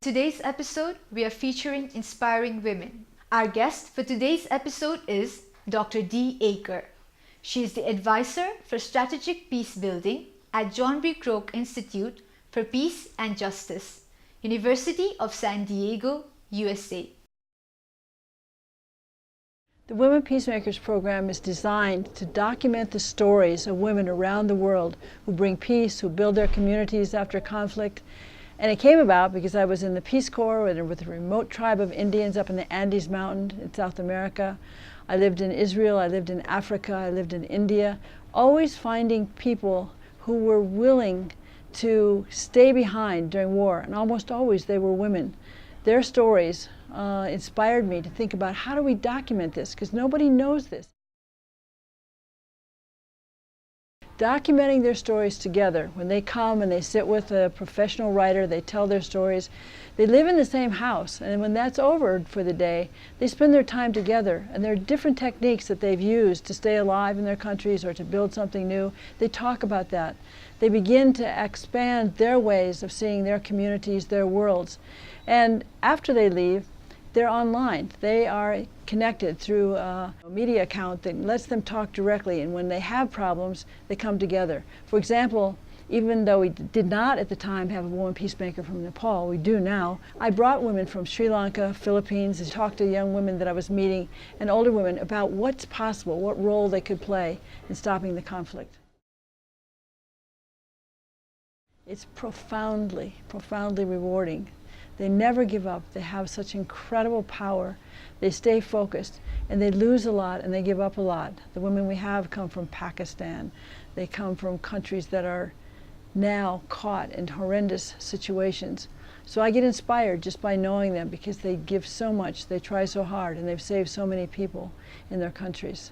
Today's episode, we are featuring inspiring women. Our guest for today's episode is Dr. DEE AKER. She is the advisor for strategic peace building at John B. Kroc Institute for Peace and Justice, University of San Diego, USA. The Women Peacemakers program is designed to document the stories of women around the world who bring peace, who build their communities after conflict. And it came about because I was in the Peace Corps with a remote tribe of Indians up in the Andes Mountain in South America. I lived in Israel, I lived in Africa, I lived in India, always finding people who were willing to stay behind during war, and almost always they were women. Their stories inspired me to think about how do we document this, because nobody knows this. Documenting their stories together. When they come and they sit with a professional writer, they tell their stories. They live in the same house, and when that's over for the day, they spend their time together, and there are different techniques that they've used to stay alive in their countries or to build something new. They talk about that. They begin to expand their ways of seeing their communities, their worlds. And after they leave, they're online. They are connected through a media account that lets them talk directly, and when they have problems, they come together. For example, even though we did not at the time have a woman peacemaker from Nepal, we do now, I brought women from Sri Lanka, Philippines, and talked to young women that I was meeting and older women about what's possible, what role they could play in stopping the conflict. It's profoundly, profoundly rewarding. They never give up. They have such incredible power. They stay focused, and they lose a lot and they give up a lot. The women we have come from Pakistan. They come from countries that are now caught in horrendous situations. So I get inspired just by knowing them because they give so much, they try so hard, and they've saved so many people in their countries.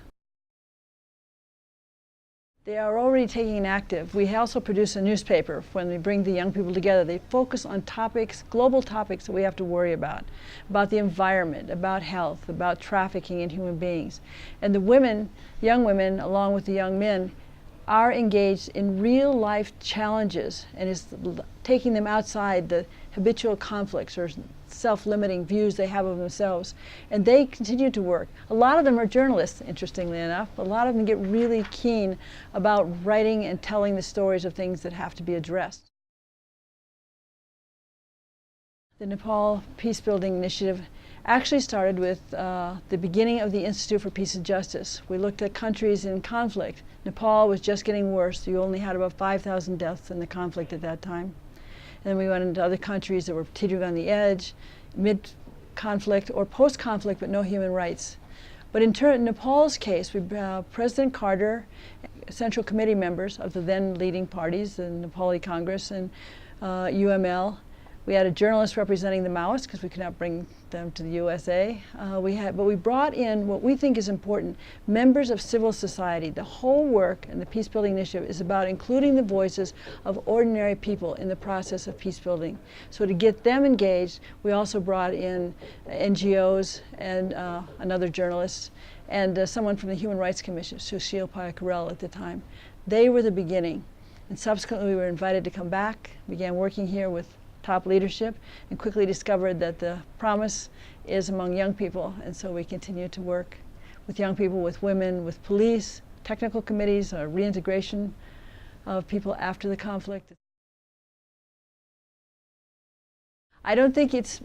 They are already taking an active. We also produce a newspaper when we bring the young people together. They focus on topics, global topics that we have to worry about the environment, about health, about trafficking in human beings. And the women, young women, along with the young men, are engaged in real life challenges and is taking them outside the habitual conflicts or self-limiting views they have of themselves. And they continue to work. A lot of them are journalists, interestingly enough. A lot of them get really keen about writing and telling the stories of things that have to be addressed. The Nepal Peace Building Initiative actually started with the beginning of the Institute for Peace and Justice. We looked at countries in conflict. Nepal was just getting worse. You only had about 5,000 deaths in the conflict at that time. And then we went into other countries that were teetering on the edge, mid-conflict or post-conflict, but no human rights. But in Nepal's case, President Carter, Central Committee members of the then leading parties, the Nepali Congress and UML, we had a journalist representing the Maoists because we could not bring them to the USA. But we brought in what we think is important, members of civil society. The whole work and the Peace Building Initiative is about including the voices of ordinary people in the process of peace building. So to get them engaged, we also brought in NGOs and another journalist and someone from the Human Rights Commission, Sushil Payakarel at the time. They were the beginning. And subsequently we were invited to come back, began working here with top leadership, and quickly discovered that the promise is among young people, and so we continue to work with young people, with women, with police, technical committees, reintegration of people after the conflict. I don't think it's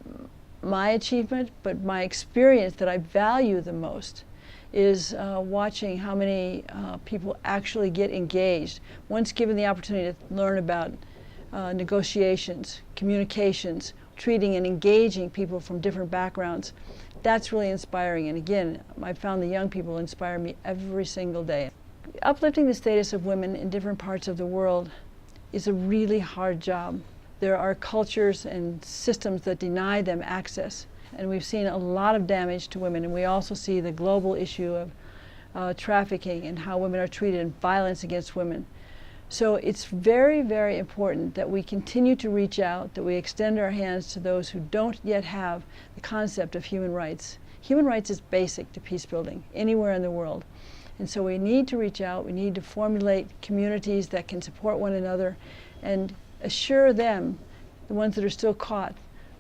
my achievement, but my experience that I value the most is watching how many people actually get engaged once given the opportunity to learn about negotiations, communications, treating and engaging people from different backgrounds. That's really inspiring. And again, I found the young people inspire me every single day. Uplifting the status of women in different parts of the world is a really hard job. There are cultures and systems that deny them access. And we've seen a lot of damage to women. And we also see the global issue of trafficking and how women are treated and violence against women. So it's very, very important that we continue to reach out, that we extend our hands to those who don't yet have the concept of human rights. Human rights is basic to peace building anywhere in the world. And so we need to reach out, we need to formulate communities that can support one another and assure them, the ones that are still caught,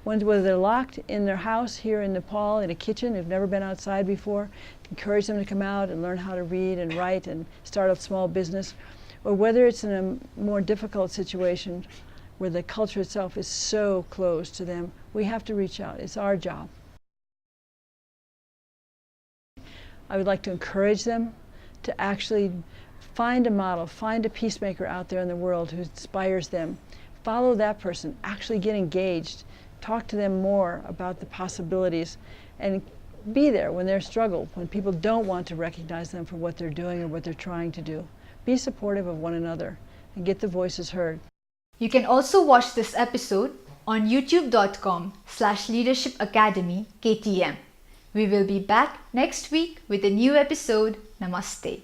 ones whether they're locked in their house here in Nepal in a kitchen, they've never been outside before, encourage them to come out and learn how to read and write and start a small business, or whether it's in a more difficult situation where the culture itself is so closed to them, we have to reach out. It's our job. I would like to encourage them to actually find a model, find a peacemaker out there in the world who inspires them. Follow that person, actually get engaged, talk to them more about the possibilities, and be there when they're struggled, when people don't want to recognize them for what they're doing or what they're trying to do. Be supportive of one another and get the voices heard. You can also watch this episode on youtube.com/Leadership Academy KTM. We will be back next week with a new episode. Namaste.